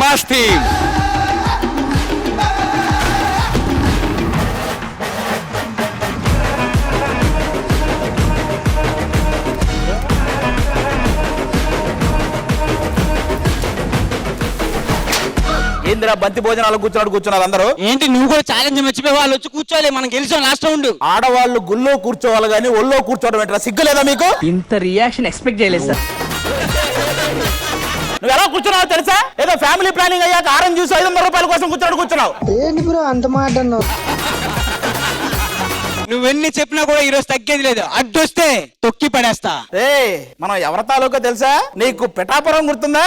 Mass theme. ఏందిరా బంతి భోజనాలు కూర్చున్నారు అందరూ? ఏంటి నువ్వు కూడా ఛాలెంజ్ మర్చిపోయి వాళ్ళు వచ్చి కూర్చోవాలి, మనం గెలిచాం లాస్ట్ రౌండ్. ఆడవాళ్ళు గుళ్ళో కూర్చోవాలి కానీ ఒళ్ళో కూర్చోవడం ఏంట్రా? సిగ్గులేదా మీకు? ఇంత రియాక్షన్ ఎక్స్పెక్ట్ చేయలేదు సార్. నువ్వు ఎలా కూర్చున్నావు తెలుసా? ఏదో ఫ్యామిలీ ప్లానింగ్ అయ్యాక ఆరం చూసి 500 రూపాయల కోసం కూర్చున్నావు. ఏంటి బ్రో అంత మాట అన్నావు? నువ్వెన్ని చెప్పినా కూడా ఈ రోజు తగ్గేది లేదు, అడ్డొస్తే తొక్కి పడేస్తా. మనం ఎవరి తాలూకా తెలుసా నీకు? పిఠాపురం గుర్తుందా?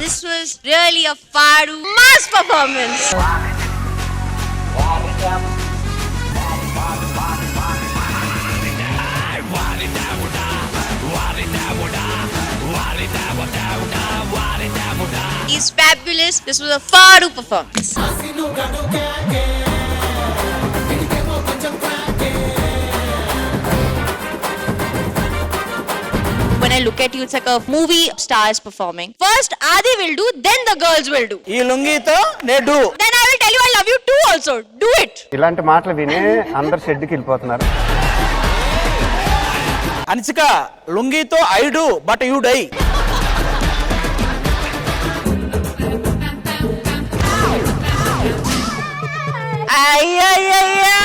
This was really a Fadu mass performance. He's fabulous. This was a Fadu performance. When I look at you, it's like a movie stars performing. First Adi will do, then the girls will do. ఈ లుంగీతో నే do. Then I will tell you I love you too also. Do it. ఇలాంటి మాటలు విని అందరు షెడ్కి వెళ్ళిపోతున్నారు. అన్సిక లుంగీతో I do but you die. అయ్యయ్యయ్యా,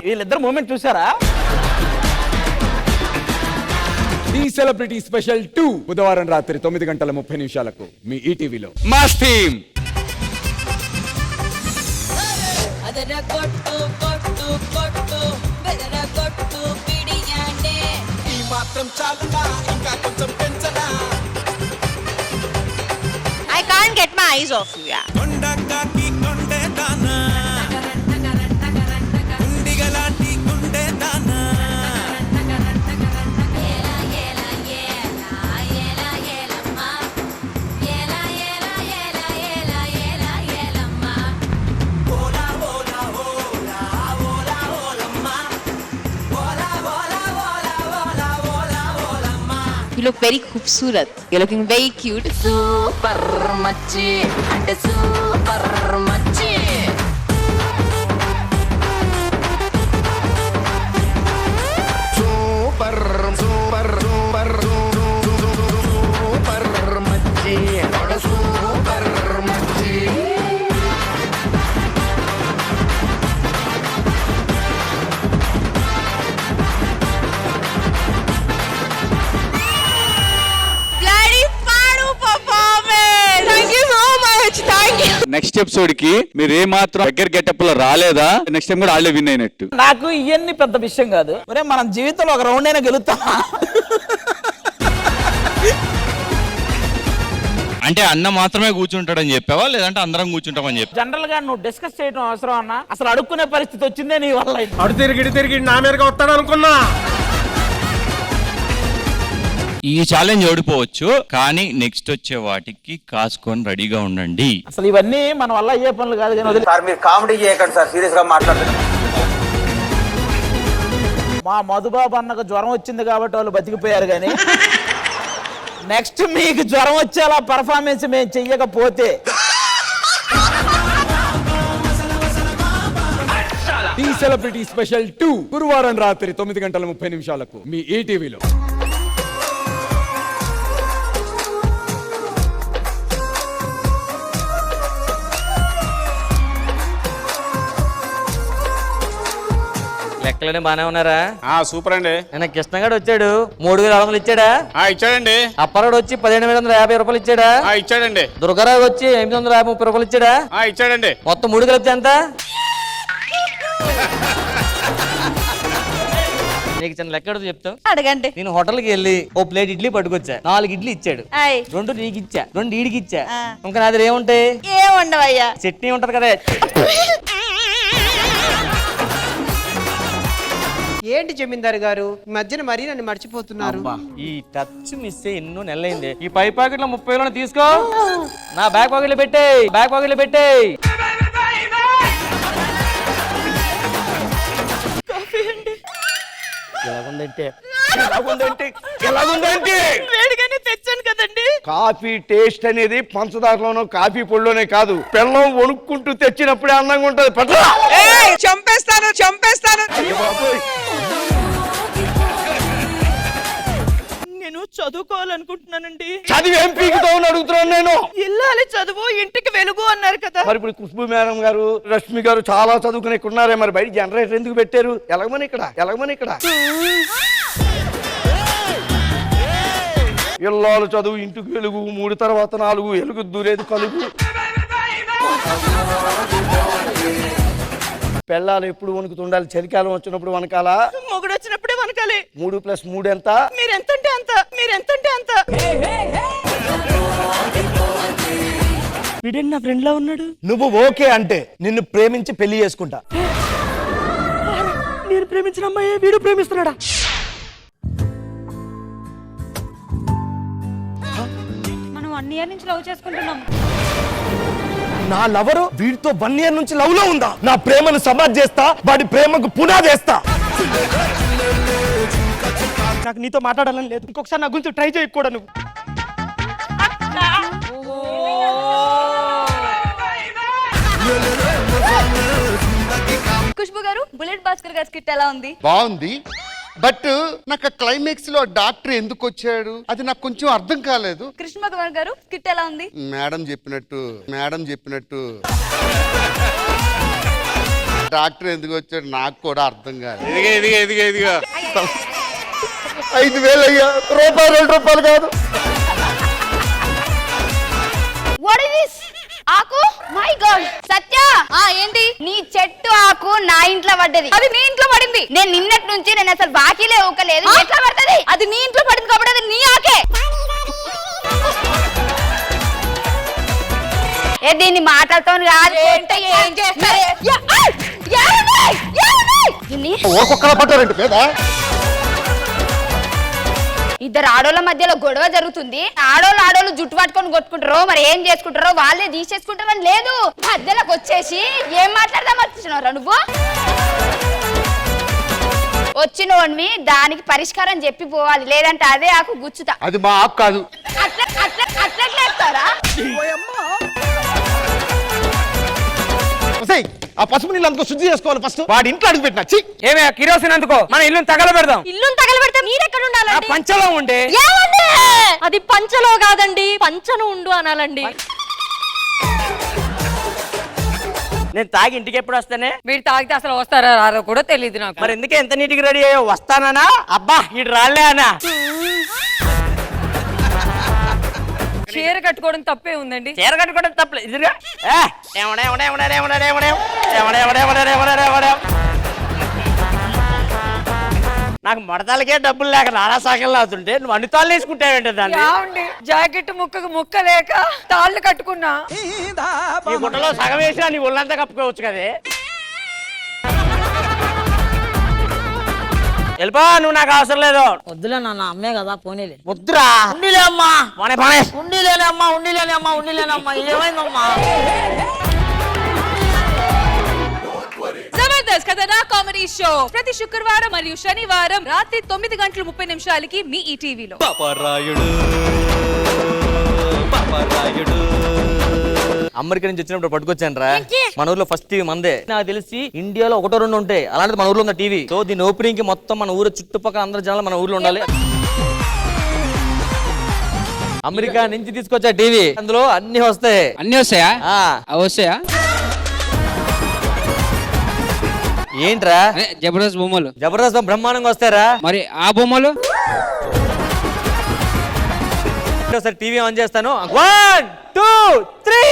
వీళ్ళిద్దరు మూమెంట్ చూసారా? ది సెలబ్రిటీ స్పెషల్ 2 బుధవారం రాత్రి 9:30 మీ ఈటీవీలో. Mass theme. I can't get my eyes off you. Yeah. You look very खूबसूरत. You're looking very cute. Super machi, ante super machi. Super super super super మచ్చి super మచ్చి. Bloody Fadu performance. Thank you so much. Thank you. Next episode కి మీరు ఏ మాత్రం దగ్గర getup లో రాలేదా, next time కూడా వాళ్ళే విన్ అయినట్టు. నాకు ఇవన్నీ పెద్ద విషయం కాదు. ఒరే మనం జీవితంలో ఒక రౌండ్ అయినా గెలుస్తామా? అంటే అన్న మాత్రమే కూర్చుంటాడని చెప్పావా, లేదంటే అందరం కూర్చుంటామని చెప్పి? జనరల్ గా నువ్వు డిస్కస్ చేయడం అవసరం అన్నా? అసలు అడుక్కునే పరిస్థితి వచ్చిందే నీ వల్ల. అడు తిరిగి నా మీదగా వస్తాడు అనుకున్నా. ఈ ఛాలెంజ్ ఓడిపోవచ్చు, కానీ నెక్స్ట్ వచ్చే వాటికి కాసుకొని రెడీగా ఉండండి. అసలు ఇవన్నీ మన వల్ల అయ్యే పనులు కాదు కానీ సార్ మీరు కామెడీ చేయకండి సార్, సీరియస్ గా మాట్లాడుతున్నారు. మా మధుబాబు అన్నకు జ్వరం వచ్చింది కాబట్టి వాళ్ళు బతికిపోయారు కానీ నెక్స్ట్ మీకు జ్వరం వచ్చేలా పర్ఫార్మెన్స్ మేము చెయ్యకపోతే ది సెలబ్రిటీ స్పెషల్ 2 గురువారం రాత్రి 9:30 మీ ఈటీవీలో. లెక్కలనే బానే ఉన్నారా? సూపర్ అండి. నిన్న కృష్ణగాడు వచ్చాడు, 3600 ఇచ్చాడా? ఇచ్చాడండి. అప్పారాడు వచ్చి 18750 రూపాయలు ఇచ్చాడా? ఇచ్చాడండి. దుర్గారావు వచ్చి 830 రూపాయలు ఇచ్చాడా? ఇచ్చాడండి. మొత్తం 3 కలిపితే ఎంత? నీకు చిన్న లెక్క చెప్తావు, అడగండి. నేను హోటల్కి వెళ్ళి ఓ ప్లేట్ ఇడ్లీ పట్టుకొచ్చా, 4 ఇడ్లీ ఇచ్చాడు, ఆయ్. 2 నీకు ఇచ్చా, 2 ఈడికి ఇచ్చా. ఇంకా నా దగ్గర ఏముంటాయి? ఏముండవయ్యా, చట్నీ ఉంటది కదా. ఏంటి జమీందారు గారు ఈ మధ్యన మరీ నన్ను మర్చిపోతున్నారు. ఈ టచ్ మిస్ ఎన్నో నెలలైంది. ఈ పై పాకెట్ లో 30 తీసుకో, నా బ్యాక్ పాకెట్ లో పెట్టేయ్, బ్యాక్ పాకెట్ లో పెట్టేయ్. వేడిగానే తెచ్చాను కదండి. కాఫీ టేస్ట్ అనేది పంచదారలోనో కాఫీ పొడిలోనే కాదు, బెల్లం వణుక్కుంటూ తెచ్చినప్పుడే అందంగా ఉంటది. పట్ల చంపేస్తాను చంపేస్తాను. నేను చదువుకోవాలనుకుంటున్నానండి. చదివి ఏం పీకుతావు అని అడుగుతున్నాను నేను. ఇల్లాలి చదువు ఇంటికి వెలుగు అన్నారు కదా. మరి ఇప్పుడు ఖుష్బు మేడం గారు, రష్మి గారు చాలా చదువుకుని ఇక్కడ ఉన్నారే, మరి బయట జనరేటర్ ఎందుకు పెట్టారు? ఎలాగమని ఇక్కడ ఇల్లాలు చదువు ఇంటికి వెలుగు, 3 తర్వాత 4 ఎలుగు దూరేది కలుగు. పెళ్ళాలు ఎప్పుడు వణుకుతుండాలి? చలికాలం వచ్చినప్పుడు వనకాల, మొగుడు వచ్చినప్పుడే వనకాలి. 3+3 ఎంత? మీరెంతంటే అంత, మీరెంతంటే అంత. వీడేంటి నా ఫ్రెండ్ లా ఉన్నాడు. నువ్వు ఓకే అంటే నిన్ను ప్రేమించి పెళ్లి చేసుకుంటా. నేను ప్రేమించిన అమ్మాయి వీడు ప్రేమిస్తున్నాడా? మనం 1 year నుంచి లవ్ చేసుకుంటున్నాం. నా లవరు వీడితో 1 year నుంచి లవ్ లో ఉందా? నా ప్రేమను సమాధి చేస్తా, వాడి ప్రేమకు పునాదేస్తా. నాకు నీతో మాట్లాడాలని లేదు. ఇంకొకసారి నా గురించి ట్రై చేయకూడదు నువ్వు. ఖుష్బు గారు, బుల్లెట్ భాస్కర్ గారి స్కిట్ ఎలా ఉంది? బాగుంది, బట్ నాకు క్లైమాక్స్ లో డాక్టర్ ఎందుకు వచ్చాడు అది నాకు కొంచెం అర్థం కాలేదు. కృష్ణ కుమార్ గారు స్కిట్ ఎలా ఉంది? మేడం చెప్పినట్టు డాక్టర్ ఎందుకు వచ్చాడు నాకు కూడా అర్థం కాలేదు. ఇదిగా 5,000 అయ్యా, రూపాయలు 2 రూపాయలు కాదు. What is this? ఆకు? My God. సత్య, ఏంటి? నీ చెట్టు ఆకు నా ఇంట్లో పడ్డది. అది నీ ఇంట్లో పడింది. నేను నిన్నటి నుంచి నేను అసలు బాకీలే ఊకలేదు. ఎట్లా పడుతుంది? అది నీ ఇంట్లో పడింది కాబట్టి అది నీ ఆకే. దీన్ని మాటలతో కాదు. ఇద్దరు ఆడోళ్ళ మధ్యలో గొడవ జరుగుతుంది. ఆడోళ్ళు జుట్టు పట్టుకొని కొట్టుకుంటారో మరి ఏం చేసుకుంటారో వాళ్ళే తీసేసుకుంటారని లేదు. మధ్యలోకి వచ్చేసి ఏం మాట్లాడదాం వచ్చినారా నువ్వు? వచ్చినోడివి దానికి పరిష్కారం చెప్పి పోవాలి, లేదంటే అదే ఆకు గుచ్చుతా. అది మా ఆకు కాదు. అట్లా ఆ పసుపు నీళ్ళు అందుకో శుద్ధి చేసుకోవాలి. ఫస్ట్ వాడి ఇంట్లో అడుగు పెట్టినా. ఏమే కిరోసిన్ అందుకో, మన ఇల్లు తగలబెడదాం. ఇల్లు తగలబెడితే మీరెక్కడ ఉండాలండి? పంచలో ఉండే. అది పంచలో కాదండి, పంచను ఉండు అనాలండి. నేను తాగి ఇంటికి ఎప్పుడు వస్తానే? వీడు తాగితే అసలు వస్తారా రారో కూడా తెలియదు నాకు. మరి ఎందుకే ఎంత నీటికి రెడీ అయ్యో? వస్తానా? అబ్బా ఇటు రాలే అనా. చీర కట్టుకోవడం తప్పే ఉందండి. చీర కట్టుకోవడం తప్పలేదు. ఇదిగా నాకు మడతలకే డబ్బులు లేక నానా సాగలు అవుతుంటే నువ్వు అన్ని తాళ్ళు వేసుకుంటావేంటే దాన్ని? జాకెట్ ముక్కకు ముక్క లేక తాళ్ళు కట్టుకున్నా. ఈ గుట్టలో సగం వేసినా నీ ఒళ్ళంతా కప్పుకోవచ్చు కదే. వెళ్ళిపో, నువ్వు నాకు అవసరం లేదు. వద్దులే నాన్న, అమ్మే కదా పోనీలే. వద్దురా. ఉండిలే అమ్మా, ఉండిలేనే అమ్మా. ఏమైందమ్మా? జబర్దస్త్ కథనా కామెడీ షో ప్రతి శుక్రవారం మరియు శనివారం రాత్రి 9:30 మీ ఈటీవీలో. అమెరికా నుంచి వచ్చినప్పుడు పట్టుకొచ్చాను రా. మన ఊర్లో ఫస్ట్ టీవీ మందే. నాకు తెలిసి ఇండియాలో 1-2 ఉంటాయి, అలాంటిది మన ఊర్లో ఉన్న టీవీ. సో దీని ఓపెనింగ్ కి మొత్తం మన ఊరు చుట్టుపక్కల అందరు జనాలు మన ఊర్లో ఉండాలి. అమెరికా నుంచి తీసుకొచ్చా టీవీ, అందులో అన్ని వస్తాయి. అన్ని వస్తాయా? వస్తాయా? ఏంట్రా? జబర్దస్త్ బొమ్మలు. జబర్దస్త్ బ్రహ్మాండంగా వస్తారా? మరి ఆ బొమ్మలు ఒకసారి టీవీ ఆన్ చేస్తాను. 1, 2, 3.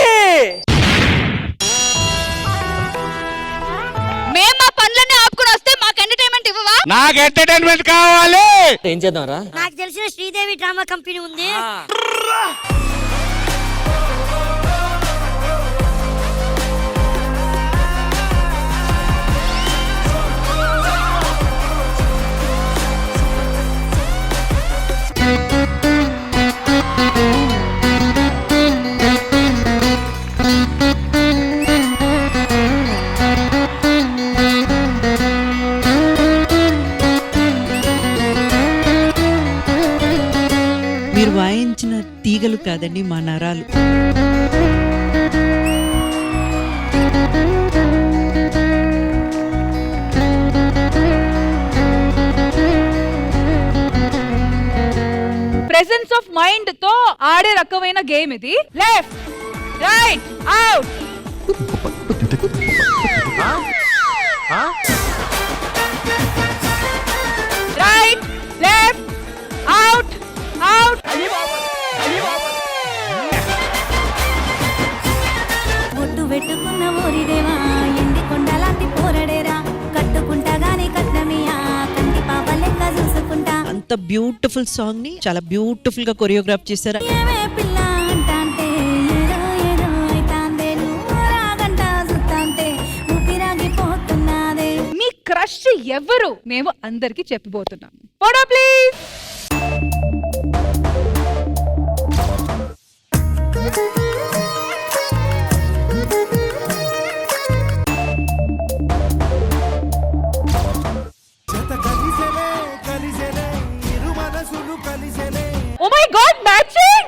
మేము మా పనులన్నీ ఆపుకుని వస్తే మాకు ఎంటర్టైన్మెంట్ ఇవ్వవా? నాకు ఎంటర్టైన్మెంట్ కావాలి. ఏం చేద్దాం రా? నాకు తెలిసిన శ్రీదేవి డ్రామా కంపెనీ ఉంది. వాయించిన తీగలు కాదండి, మా నరాలు. ప్రెసెన్స్ ఆఫ్ మైండ్ తో ఆడే రకమైన గేమ్ ఇది. Left right out. Right left out out. ఒట్టు పెట్టుకున్న ఊరిదేవా, ఎండి కొండలాంటి పోరడేరా, కట్టుకుంటా గాని కట్నమియా, కంటి పాప లెక్క చూసుకుంటా. అంత బ్యూటిఫుల్ సాంగ్ ని చాలా బ్యూటిఫుల్ గా కొరియోగ్రాఫ్ చేశారు. మీ క్రష్ ఎవరు మేము అందరికి చెప్పబోతున్నాం. Photo please. Oh my God, matching!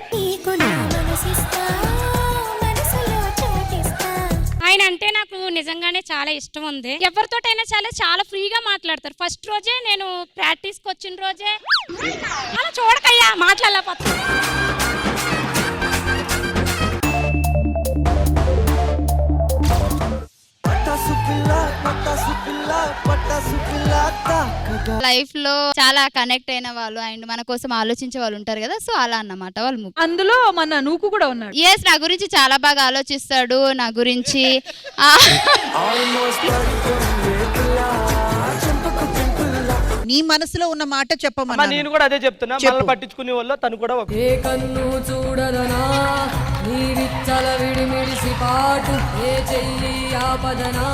ఆయన అంటే నాకు నిజంగానే చాలా ఇష్టం ఉంది. ఎవరితోటైనా చాలా ఫ్రీగా మాట్లాడతారు. ఫస్ట్ రోజే నేను ప్రాక్టీస్కి వచ్చిన రోజే అలా చూడకయ్యా మాట్లాడలేకపోతా. లైఫ్ లో చాలా కనెక్ట్ అయిన వాళ్ళు అండ్ మన కోసం ఆలోచించే వాళ్ళు ఉంటారు కదా, సో అలా అన్నమాట వాళ్ళు. అందులో మన నూకు కూడా ఉన్నాడు. ఎస్, నా గురించి చాలా బాగా ఆలోచిస్తాడు. నా గురించి నీ మనసులో ఉన్న మాట చెప్పమన్నా. నేను కూడా అదే చెప్తున్నా, మనల్ని పట్టించుకునే వాళ్ళు తను కూడా ఏ కన్ను చూడదనా నీ విచ్చల విడిమిడిసి పాటు, ఏ చెయ్యి ఆపదనా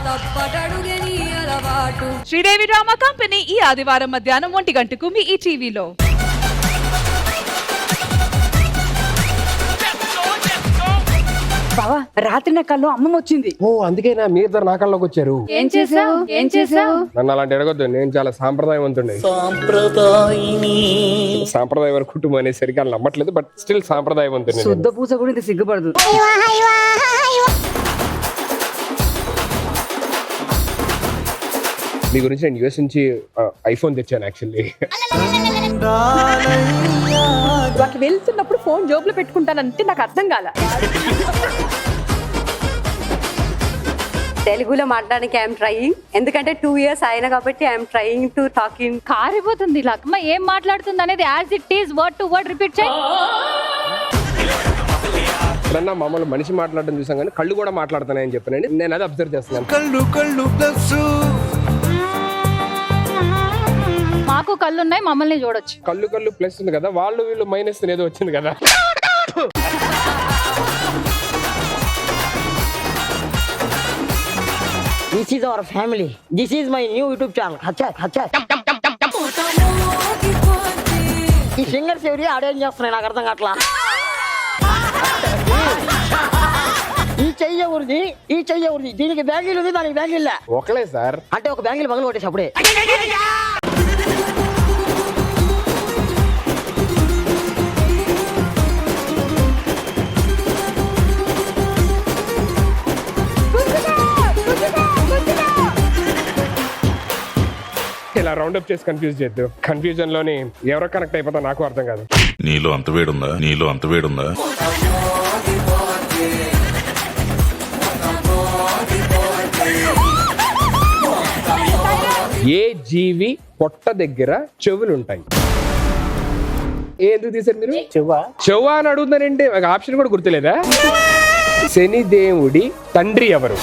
తప్పటడుగే నీ అలవాటు. శ్రీదేవి డ్రామా కంపెనీ ఈ ఆదివారం మధ్యాహ్నం 1 గంటకు మీ ఈ టీవీలో. బావా, రాత్రి నా కళ్ళు అమ్మమ్మ వచ్చింది. ఓ అందుకేనా మీ ఇద్దరు నా కళ్ళలోకి వచ్చారు? ఏం చేసావు? నన్ను అలాంటి అడగొద్దు, నేను చాలా సాంప్రదాయవంతుడి. సాంప్రదాయ కుటుంబం అనేసరికి వాళ్ళు నమ్మట్లేదు, బట్ స్టిల్ సాంప్రదాయవంతుడి. శుద్ధ పూస కూడా ఇంత సిగ్గుపడదు. మీ గురించి నేను యూఎస్ నుంచి ఐఫోన్ తెచ్చాను యాక్చువల్లీ. వాకి వెళ్తున్నప్పుడు ఫోన్ జోబులో పెట్టుకుంటానంటే నాకు అర్థం కాల. తెలుగులో మాట్లాడడానికి ఐఎమ్ ట్రైయింగ్, ఎందుకంటే 2 years అయిన కాబట్టి I'm trying to talking. కారిపోతుంది Lakma ఏం మాట్లాడుతుంది అనేది as it is word to word repeat చేయి. ఎప్పుడన్నా మామూలు మనిషి మాట్లాడడం చూసాం కానీ కళ్ళు కూడా మాట్లాడుతున్నాయని చెప్పానండి, నేను అది అబ్జర్వ్ చేస్తున్నాను. మాకు కళ్ళు ఉన్నాయి, మమ్మల్ని చూడొచ్చు. కళ్ళు ప్లస్ ఉంది కదా, వాళ్ళు వీళ్ళు మైనస్ ఏదో వచ్చింది కదా. This is our family, this is my new YouTube channel. ఈ సింగర్స్ ఎవరి ఆడేం చేస్తున్నాయి నాకు అర్థం కావట్లా. ఈ చెయ్యి ఎవరిది, దీనికి బ్యాంగిల్ ఉంది, దానికి బ్యాంగిల్ ఒకలే సార్. అంటే ఒక బ్యాంగిల్ పగలు కొట్టేసి అప్పుడే. ఇలా రౌండప్ చేసి కన్ఫ్యూజ్ చేయొద్దు. కన్ఫ్యూజన్ లోని ఎవరో కనెక్ట్ అయిపోతా నాకు అర్థం కాదు. నీలో అంత వేడుందా? ఏ జీవి పొట్ట దగ్గర చెవులుంటాయి? ఎందుకు తీసారు మీరు? చెవ్వ అని అడుగుతున్నారంటే ఒక ఆప్షన్ కూడా గుర్తులేదా? శనిదేవుడి తండ్రి ఎవరు?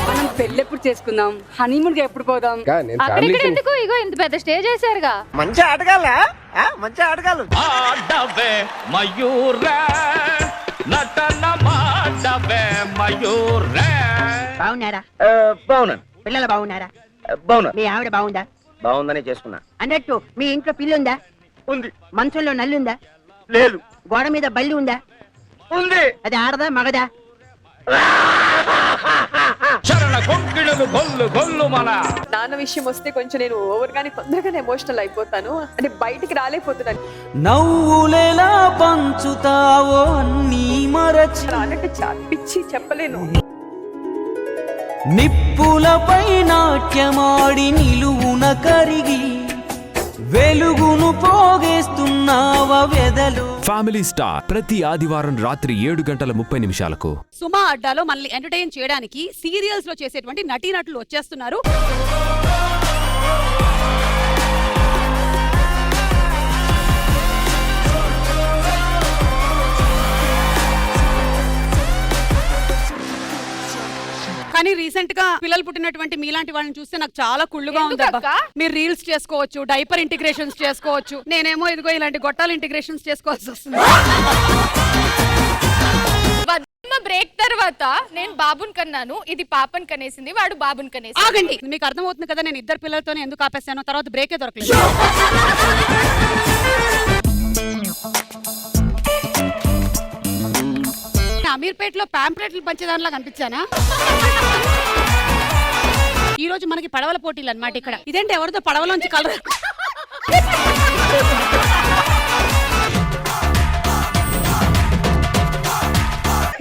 మనం పెళ్ళెప్పుడు చేసుకుందాం, హనీమూన్ గా ఎప్పుడు పోదాం? ఎందుకు ఇగో ఇంత పెద్ద స్టేజ్ వేసారుగా. మంచి ఆటగాళ్ళ మంచి ఆటగాళ్ళు. బాగున్నారా? బాగున్నాను. పిల్లలు బాగున్నారా? బాగున్నా. మీ ఆవిడ బాగుందా? బాగుందనే చేసుకున్నా. అన్నట్టు మీ ఇంట్లో పిల్లుందా? ఉంది. మంచంలో నల్లుందా? లేదు. గోడ మీద బల్లి ఉందా? ఉంది. అది ఆడదా మగదా? నాన్న విషయం వస్తే కొంచెం నేను ఓవర్ గానే తొందరగానే ఎమోషనల్ అయిపోతాను, అంటే బయటికి రాలేకపోతున్నాను. నవ్వులేలా పంచుతావో అన్నీ మరచి అన్నట్టు పిచ్చి చెప్పలేను. నిప్పులపై నాట్యమాడి నిలువున కరిగి వెలుగును పోగేస్తున్నావ వెదలు. ఫ్యామిలీ స్టార్ ప్రతి ఆదివారం రాత్రి 7:30 సుమా అడ్డాలో మనల్ని ఎంటర్టైన్ చేయడానికి సీరియల్స్ లో చేసేటువంటి నటీనటులు వచ్చేస్తున్నారు. కానీ రీసెంట్ గా పిల్లలు పుట్టినటువంటి మీలాంటి వాళ్ళని చూస్తే నాకు చాలా కుళ్ళుగా ఉంది. మీరు రీల్స్ చేసుకోవచ్చు, డైపర్ ఇంటిగ్రేషన్స్ చేసుకోవచ్చు, నేనేమో ఇదిగో ఇలాంటి గొట్టాల ఇంటిగ్రేషన్స్ చేసుకోవాల్సి వస్తుంది. బ్రేక్ తర్వాత నేను బాబుని కన్నాను, ఇది పాపని కనేసింది, వాడు బాబుని కనేసి. ఆగండి, మీకు అర్థమవుతుంది కదా నేను ఇద్దరు పిల్లలతోనే ఎందుకు ఆపేస్తాను. తర్వాత బ్రేకే దొరకలేదు. అమీర్పేటలో ప్యాంప్లెట్లు పంచేదానిలా కనిపించానా? ఈ రోజు మనకి పడవల పోటీలు అన్నమాట. ఇక్కడ ఇదేంటి ఎవరితో పడవలోంచి కలర్.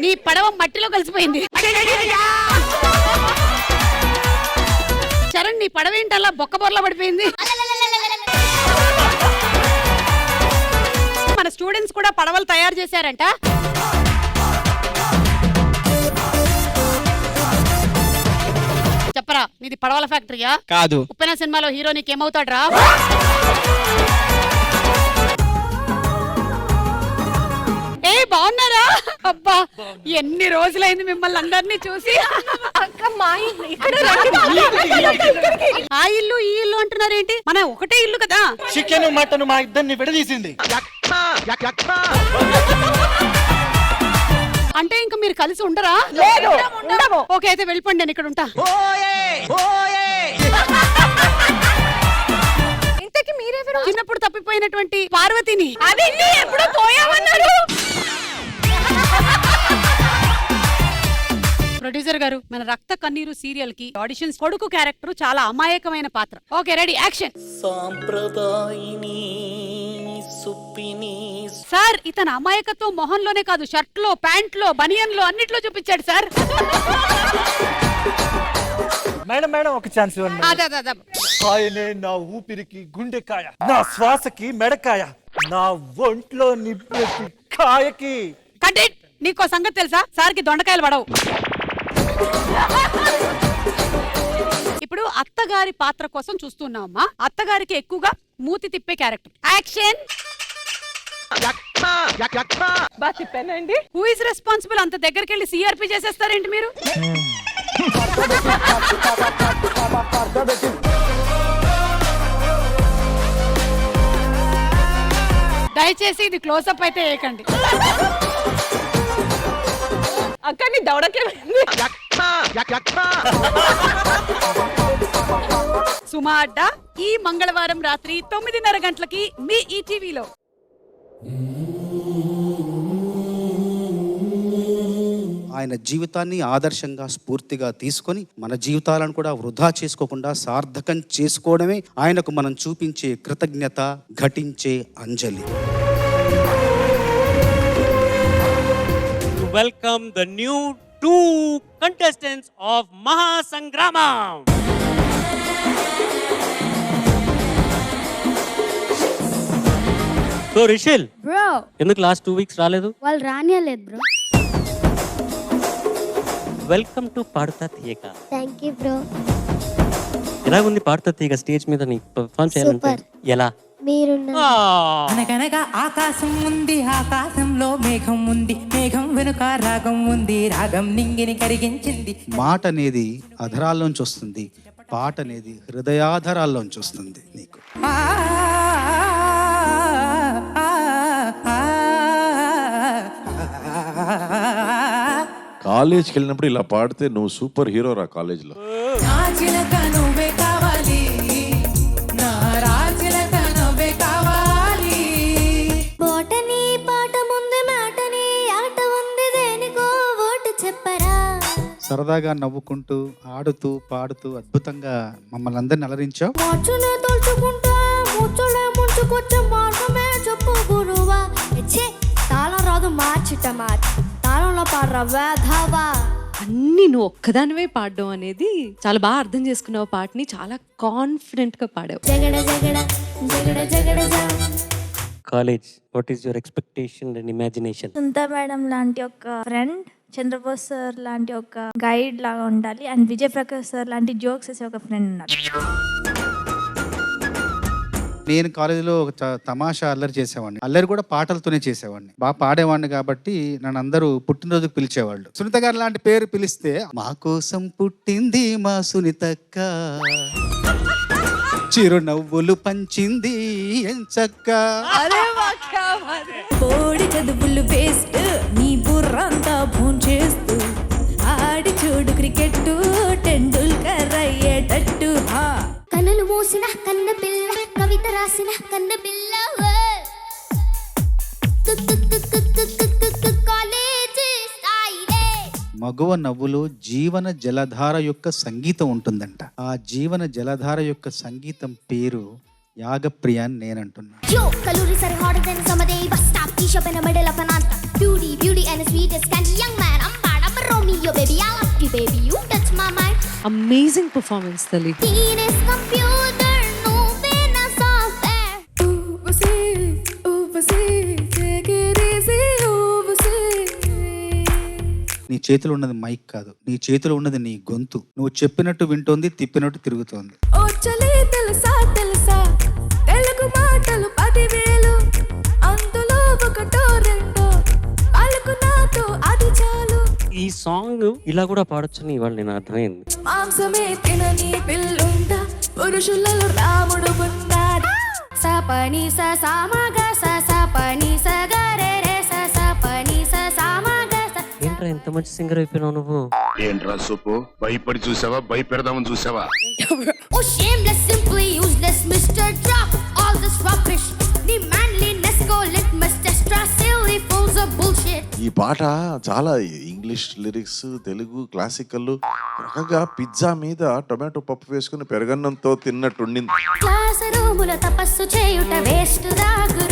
నీ పడవ మట్టిలో కలిసిపోయింది. చరణ్, నీ పడవ ఏంటి అలా బొక్కబొర్లా పడిపోయింది? మన స్టూడెంట్స్ కూడా పడవలు తయారు చేశారంట. చెప్పరా, నీది పడవల ఫ్యాక్టరీయా? కాదు. ఉప్పెన సినిమాలో హీరో నీకేమవుతాడు రా? ఏ బాగున్నారా? అబ్బా ఎన్ని రోజులైంది మిమ్మల్ని అందరినీ చూసి. ఆ ఇల్లు ఈ ఇల్లు అంటున్నారేంటి? మన ఒకటే ఇల్లు కదా. చికెన్ మటన్ మా ఇద్దరిని విడదీసింది. అంటే ఇంకా మీరు కలిసి ఉండరా? ఓకే, అయితే వెళ్ళిపోండి, నేను ఇక్కడ ఉంటా. ఇంతకీ మీరెవరు? చిన్నప్పుడు తప్పిపోయినటువంటి పార్వతిని. అది ఎప్పుడు పోయామన్నారు. ప్రొడ్యూసర్ గారు, మన రక్త కన్నీరు సీరియల్ కి ఆడిషన్స్ కొడుకు క్యారెక్టర్ చాలా అమాయకమైన పాత్ర. Okay, ready, action. సార్, ఇతను అమాయకత్వం మొహంలోనే కాదు, షర్ట్ లో, ప్యాంట్ లో, బనియన్ లో, అన్నిట్లో చూపించాడు సార్. మేడం ఒక ఛాన్స్ ఇవ్వండి. ఆయనే నా ఊపిరికి గుండెకాయ, నా శ్వాసకి మెడకాయ, నా ఒంట్లో నిప్పేసి కాయకి. కట్. నీకో సంగతి తెలుసా? సార్కి దొండకాయలు పడవు. ఇప్పుడు అత్తగారి పాత్ర కోసం చూస్తున్నామమ్మా. అత్తగారికి ఎక్కువగా మూతి తిప్పే క్యారెక్టర్. యాక్షన్. చెప్పానండి. Who is responsible? అంత దగ్గరికి వెళ్ళి సిఆర్పి చేసేస్తారేంటి మీరు? దయచేసి ఇది క్లోజప్ అయితే వేయకండి. అక్కడిని దౌడకే. సుమా అడ్డా ఈ మంగళవారం రాత్రి 9:30 గంటలకి మీ ఈటీవీలో. ఆయన జీవితాన్ని ఆదర్శంగా స్ఫూర్తిగా తీసుకొని మన జీవితాలను కూడా వృధా చేసుకోకుండా సార్థకం చేసుకోవడమే ఆయనకు మనం చూపించే కృతజ్ఞత, ఘటించే అంజలి. Welcome the new 2 contestants of Mahasangramam. So Rishil, bro, ఎందుకు లాస్ట్ 2 weeks రాలేదు? వాళ్ళు రానియలేదు bro. Welcome to Padutha Theeyaga. Thank you bro. ఎలా ఉంది పాడుతా తీయక స్టేజ్ మీద నీకు పర్ఫార్మ్ చేయాలంటే? ఎలా? అనగనగా ఆకాశం ఉంది, ఆకాశంలో మేఘం ఉంది, మేఘం వెనుక రాగం ఉంది, రాగం నింగిని కరిగించింది. మాట అనేది అధరాల్లోంచి వస్తుంది, పాట అనేది హృదయాధరాల్లోంచి వస్తుంది. నీకు కాలేజ్కి వెళ్ళినప్పుడు ఇలా పాడితే నువ్వు సూపర్ హీరో రా కాలేజ్లో. నువ్వే కావాలి, నా రాజులక నువ్వే కావాలి. బోటని పాట ముందు మాటని ఆట సరదాగా నవ్వుకుంటూ ఆడుతూ పాడుతూ అద్భుతంగా మమ్మల్ని అందరిని అలరించావు. మార్చులే తోల్చుకుంటా ముచ్చులే ముంచుకొచ్చే మార్గమే చెప్పు గురువా. ఛే తాళం రాదు మార్చిట మార్చి తాళంలో పాడరా వేధవా. అన్ని నువ్వు ఒక్కదానివే పాడడం అనేది చాలా బాగా అర్థం చేసుకున్నావు. పాటని చాలా కాన్ఫిడెంట్ గా పాడావు. జగడ జగడ జగడ జగడ జా. College, what is your expectation and imagination? సుంతా మేడం లాంటి ఒక ఫ్రెండ్, చంద్రబోస్ సార్ లాంటి ఒక గైడ్ లాగా ఉండాలి, అండ్ విజయ్ ప్రకాష్ సార్ లాంటి జోక్స్ వేసే ఒక ఫ్రెండ్ ఉండాలి. నేను కాలేజీలో ఒక తమాషా అల్లరి చేసేవాడిని. అల్లరి కూడా పాటలతోనే చేసేవాడిని. బాగా పాడేవాడిని కాబట్టి నన్ను అందరూ పుట్టినరోజుకు పిలిచేవాళ్ళు. సునీత గారు లాంటి పేరు పిలిస్తే మా కోసం పుట్టింది మా సునీతక్క, చిరునవ్వులు పంచింది ఎంచక్క. కోడి చదువులు వేస్ట్ నీ బుర్రంతా భూం చేస్తూ ఆడి చూడు క్రికెట్ టెండూల్కర్ అయ్యేటట్టు. కనులు మూసిన కన్న పిల్ల, కవిత రాసిన కన్న పిల్ల, మగువ నవ్వులో జీవన జలధార యొక్క సంగీతం ఉంటుందంట. ఆ జీవన జలధార యొక్క సంగీతం పేరు యాగప్రియ అని నేనంటున్నా. అమేజింగ్ పర్ఫార్మెన్స్ తల్లి. నీ చేతిలో ఉన్నది మైక్ కాదు, నీ చేతిలో ఉన్నది నీ గొంతు. నువ్వు చెప్పినట్టు వింటోంది, తిప్పినట్టు తిరుగుతోంది. తెలుసా తెలుసా తెలుగు మాటలు 10,000 అందులో ఒకటో రెండో పలుకు నాతో అది చాలు. ఈ సాంగ్ ఇలా కూడా పాడొచ్చని ఇవాళ నేను అర్థమైంది. మాంసమే తినని పిల్లుందా పురుషులలో రాముడు ఉన్నాడు. సపని సామగ సపని సగరే రే సపని సామగ. ఏంట్రా ఎంత మంచి సింగర్ అయిపోయినావు నువ్వు? ఏంట్రా సూపు, భయపడి చూసావా, భయపెడదామని చూసావా? Oh shameless, simply useless, Mr. Drop all this rubbish. The manliness go litmus test, silly fools of bullshit. ఈ పాట చాలా ఇంగ్లీష్ లిరిక్స్, తెలుగు క్లాసికల్, రకంగా పిజ్జా మీద టొమాటో పప్పు వేసుకుని పెరగన్నంతో తిన్నట్టుండింది. క్లాస్ రూములో తపస్సు చేయుట వేస్ట్ రా గురు.